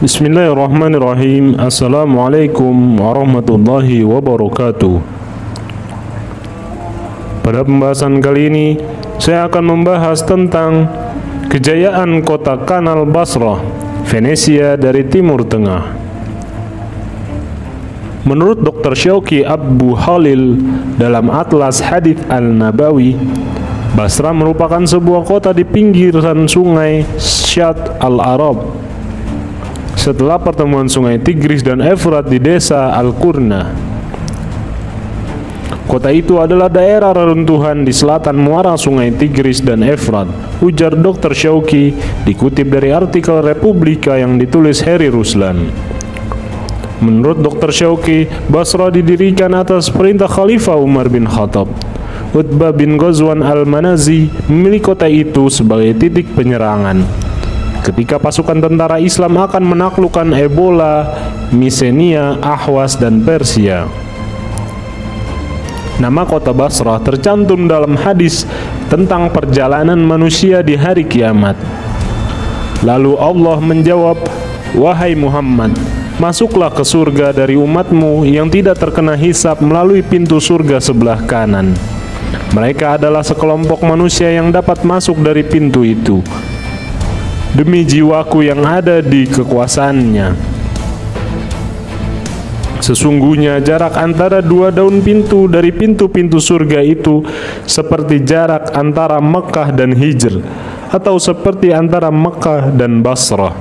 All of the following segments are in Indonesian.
Bismillahirrahmanirrahim. Assalamualaikum warahmatullahi wabarakatuh. Pada pembahasan kali ini saya akan membahas tentang kejayaan kota Kanal Basrah, Venesia dari Timur Tengah. Menurut Dr. Syauqi Abu Khalil dalam Atlas Hadits Al-Nabawi, Basrah merupakan sebuah kota di pinggiran sungai Shatt al-Arab setelah pertemuan sungai Tigris dan Efrat di desa Al-Qurna. Kota itu adalah daerah reruntuhan di selatan muara sungai Tigris dan Efrat, ujar Dr. Syauqi dikutip dari artikel Republika yang ditulis Heri Ruslan. Menurut Dr. Syauqi, Basrah didirikan atas perintah Khalifah Umar bin Khattab. Utbah bin Ghazwan al-Manazi memilih kota itu sebagai titik penyerangan ketika pasukan tentara Islam akan menaklukkan Ebola, Mycenae, Ahwas, dan Persia. Nama kota Basrah tercantum dalam hadis tentang perjalanan manusia di hari kiamat. Lalu Allah menjawab, "Wahai Muhammad, masuklah ke surga dari umatmu yang tidak terkena hisab melalui pintu surga sebelah kanan. Mereka adalah sekelompok manusia yang dapat masuk dari pintu itu. Demi jiwaku yang ada di kekuasaannya, sesungguhnya jarak antara dua daun pintu dari pintu-pintu surga itu seperti jarak antara Mekah dan Hijr, atau seperti antara Mekah dan Basrah."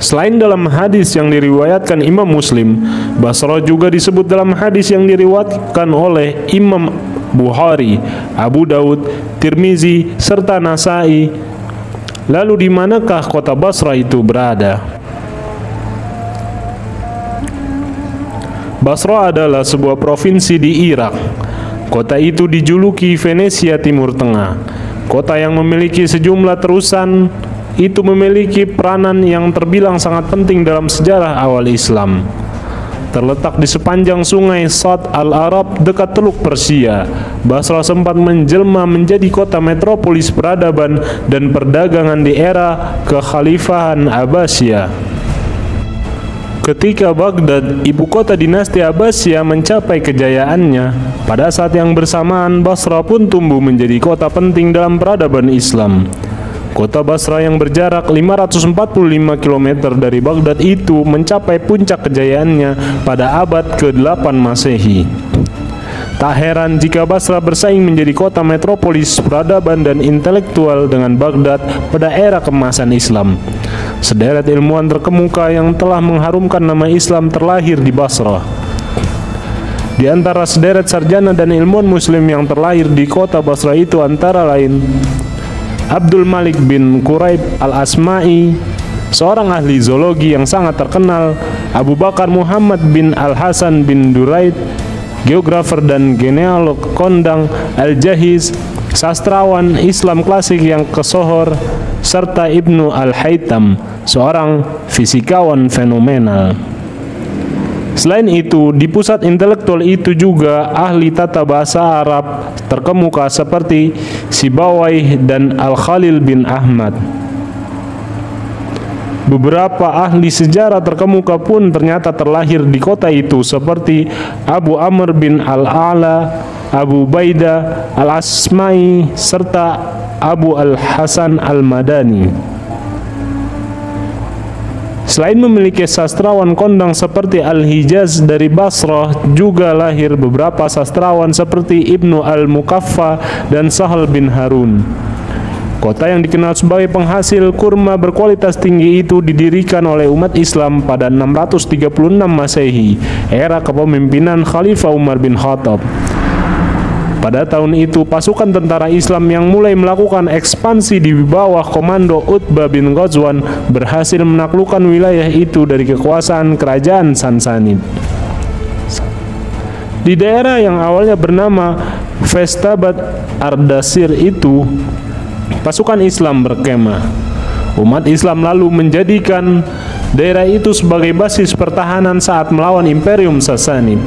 Selain dalam hadis yang diriwayatkan Imam Muslim, Basrah juga disebut dalam hadis yang diriwayatkan oleh Imam Bukhari, Abu Daud, Tirmizi, serta Nasai. Lalu di manakah kota Basrah itu berada? Basrah adalah sebuah provinsi di Irak. Kota itu dijuluki Venesia Timur Tengah. Kota yang memiliki sejumlah terusan itu memiliki peranan yang terbilang sangat penting dalam sejarah awal Islam. Terletak di sepanjang sungai Shatt al-Arab dekat Teluk Persia, Basrah sempat menjelma menjadi kota metropolis peradaban dan perdagangan di era kekhalifahan Abbasiyah. Ketika Baghdad, ibu kota dinasti Abbasiyah, mencapai kejayaannya, pada saat yang bersamaan Basrah pun tumbuh menjadi kota penting dalam peradaban Islam. Kota Basrah yang berjarak 545 km dari Baghdad itu mencapai puncak kejayaannya pada abad ke-8 Masehi. Tak heran jika Basrah bersaing menjadi kota metropolis peradaban dan intelektual dengan Baghdad pada era kemasan Islam. Sederet ilmuwan terkemuka yang telah mengharumkan nama Islam terlahir di Basrah. Di antara sederet sarjana dan ilmuwan Muslim yang terlahir di kota Basrah itu antara lain Abdul Malik bin Quraib al-Asma'i, seorang ahli zoologi yang sangat terkenal; Abu Bakar Muhammad bin Al-Hasan bin Duraid, geografer dan genealog kondang Al-Jahiz, sastrawan Islam klasik yang kesohor; serta Ibnu Al-Haytham, seorang fisikawan fenomenal. Selain itu, di pusat intelektual itu juga ahli tata bahasa Arab terkemuka seperti Sibawayh dan Al-Khalil bin Ahmad. Beberapa ahli sejarah terkemuka pun ternyata terlahir di kota itu seperti Abu Amr bin Al-A'la, Abu Baidah Al-Asma'i, serta Abu Al-Hasan Al-Madani. Selain memiliki sastrawan kondang seperti Al-Hijaz, dari Basrah juga lahir beberapa sastrawan seperti Ibnu Al-Mukaffa dan Sahal bin Harun. Kota yang dikenal sebagai penghasil kurma berkualitas tinggi itu didirikan oleh umat Islam pada 636 Masehi, era kepemimpinan Khalifah Umar bin Khattab. Pada tahun itu, pasukan tentara Islam yang mulai melakukan ekspansi di bawah komando Utbah bin Ghazwan berhasil menaklukkan wilayah itu dari kekuasaan kerajaan Sasanid. Di daerah yang awalnya bernama Festabat Ardasir itu, pasukan Islam berkemah. Umat Islam lalu menjadikan daerah itu sebagai basis pertahanan saat melawan Imperium Sasanid.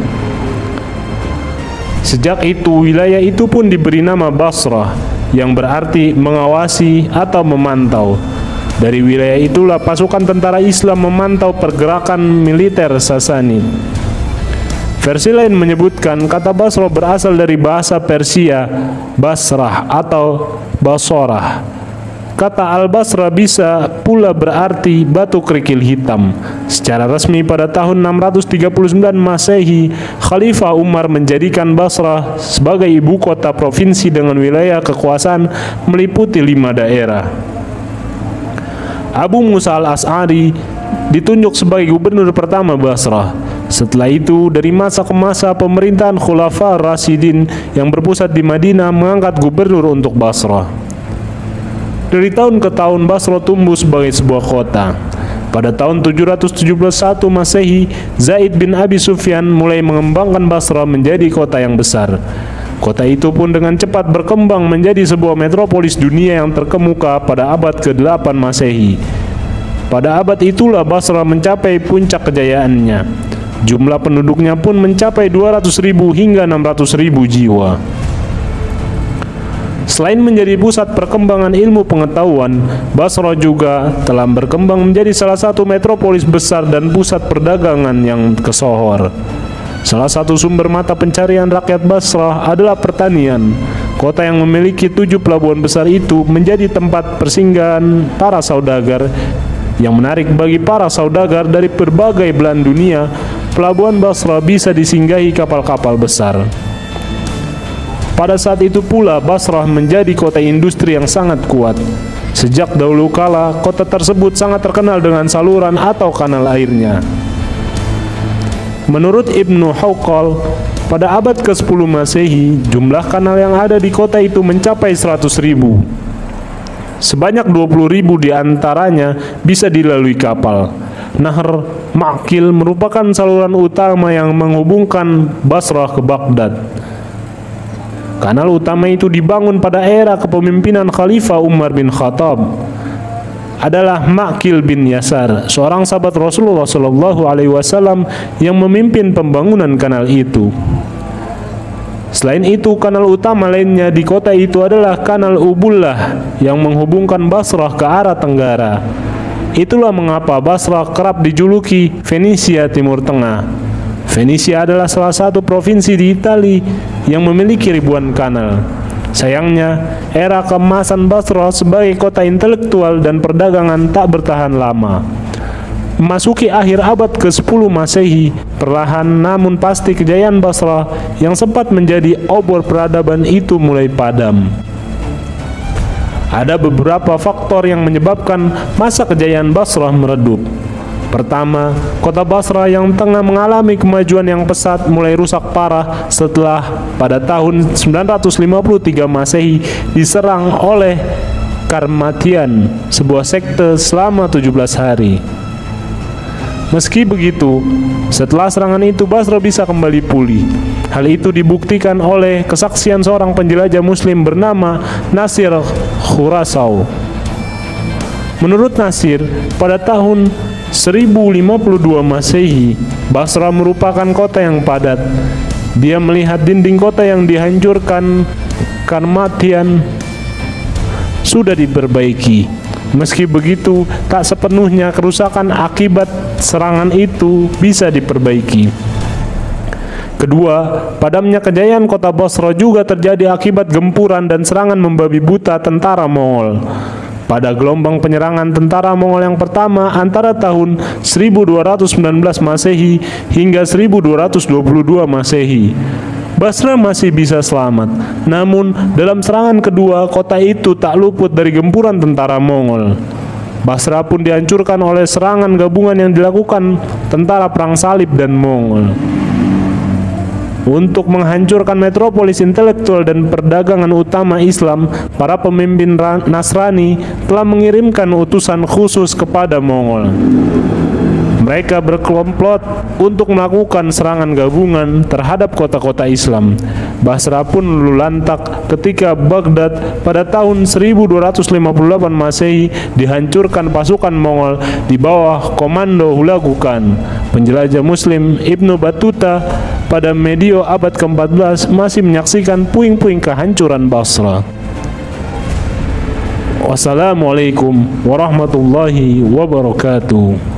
Sejak itu, wilayah itu pun diberi nama Basrah, yang berarti mengawasi atau memantau. Dari wilayah itulah pasukan tentara Islam memantau pergerakan militer Sasani. Versi lain menyebutkan kata Basra berasal dari bahasa Persia Basrah atau Basorah. Kata Al-Basra bisa pula berarti batu kerikil hitam. Secara resmi pada tahun 639 Masehi, Khalifah Umar menjadikan Basrah sebagai ibu kota provinsi dengan wilayah kekuasaan meliputi 5 daerah. Abu Musa al-As'ari ditunjuk sebagai gubernur pertama Basrah. Setelah itu, dari masa ke masa pemerintahan Khulafa Rasyidin yang berpusat di Madinah mengangkat gubernur untuk Basrah. Dari tahun ke tahun Basrah tumbuh sebagai sebuah kota. Pada tahun 771 Masehi, Zaid bin Abi Sufyan mulai mengembangkan Basrah menjadi kota yang besar. Kota itu pun dengan cepat berkembang menjadi sebuah metropolis dunia yang terkemuka pada abad ke-8 Masehi. Pada abad itulah Basrah mencapai puncak kejayaannya. Jumlah penduduknya pun mencapai 200.000 hingga 600.000 jiwa. Selain menjadi pusat perkembangan ilmu pengetahuan, Basrah juga telah berkembang menjadi salah satu metropolis besar dan pusat perdagangan yang kesohor. Salah satu sumber mata pencarian rakyat Basrah adalah pertanian. Kota yang memiliki 7 pelabuhan besar itu menjadi tempat persinggahan para saudagar yang menarik bagi para saudagar dari berbagai belahan dunia. Pelabuhan Basrah bisa disinggahi kapal-kapal besar. Pada saat itu pula Basrah menjadi kota industri yang sangat kuat. Sejak dahulu kala, kota tersebut sangat terkenal dengan saluran atau kanal airnya. Menurut Ibnu Hawqal, pada abad ke-10 Masehi, jumlah kanal yang ada di kota itu mencapai 100.000. Sebanyak 20.000 diantaranya bisa dilalui kapal. Nahar Ma'qil merupakan saluran utama yang menghubungkan Basrah ke Baghdad. Kanal utama itu dibangun pada era kepemimpinan Khalifah Umar bin Khattab. Adalah Ma'qil bin Yasar, seorang sahabat Rasulullah SAW yang memimpin pembangunan kanal itu. Selain itu, kanal utama lainnya di kota itu adalah Kanal Ubullah yang menghubungkan Basrah ke arah tenggara. Itulah mengapa Basrah kerap dijuluki Fenisia Timur Tengah. Fenisia adalah salah satu provinsi di Italia yang memiliki ribuan kanal. Sayangnya, era keemasan Basrah sebagai kota intelektual dan perdagangan tak bertahan lama. Memasuki akhir abad ke-10 Masehi, perlahan namun pasti kejayaan Basrah yang sempat menjadi obor peradaban itu mulai padam. Ada beberapa faktor yang menyebabkan masa kejayaan Basrah meredup. Pertama, kota Basrah yang tengah mengalami kemajuan yang pesat mulai rusak parah setelah pada tahun 953 Masehi diserang oleh Karmatian, sebuah sekte selama 17 hari. Meski begitu, setelah serangan itu Basrah bisa kembali pulih. Hal itu dibuktikan oleh kesaksian seorang penjelajah muslim bernama Nasir Khurasau. Menurut Nasir, pada tahun 1052 Masehi, Basrah merupakan kota yang padat. Dia melihat dinding kota yang dihancurkan Karmatian sudah diperbaiki. Meski begitu, tak sepenuhnya kerusakan akibat serangan itu bisa diperbaiki. Kedua, padamnya kejayaan kota Basrah juga terjadi akibat gempuran dan serangan membabi buta tentara Mongol. Pada gelombang penyerangan tentara Mongol yang pertama antara tahun 1219 Masehi hingga 1222 Masehi, Basrah masih bisa selamat. Namun, dalam serangan kedua, kota itu tak luput dari gempuran tentara Mongol. Basrah pun dihancurkan oleh serangan gabungan yang dilakukan tentara Perang Salib dan Mongol. Untuk menghancurkan metropolis intelektual dan perdagangan utama Islam, para pemimpin Nasrani telah mengirimkan utusan khusus kepada Mongol. Mereka berkomplot untuk melakukan serangan gabungan terhadap kota-kota Islam. Basrah pun luluh lantak ketika Baghdad pada tahun 1258 Masehi dihancurkan pasukan Mongol di bawah komando Hulagu Khan. Penjelajah Muslim Ibnu Battuta pada medio abad ke-14 masih menyaksikan puing-puing kehancuran Basrah. Wassalamualaikum warahmatullahi wabarakatuh.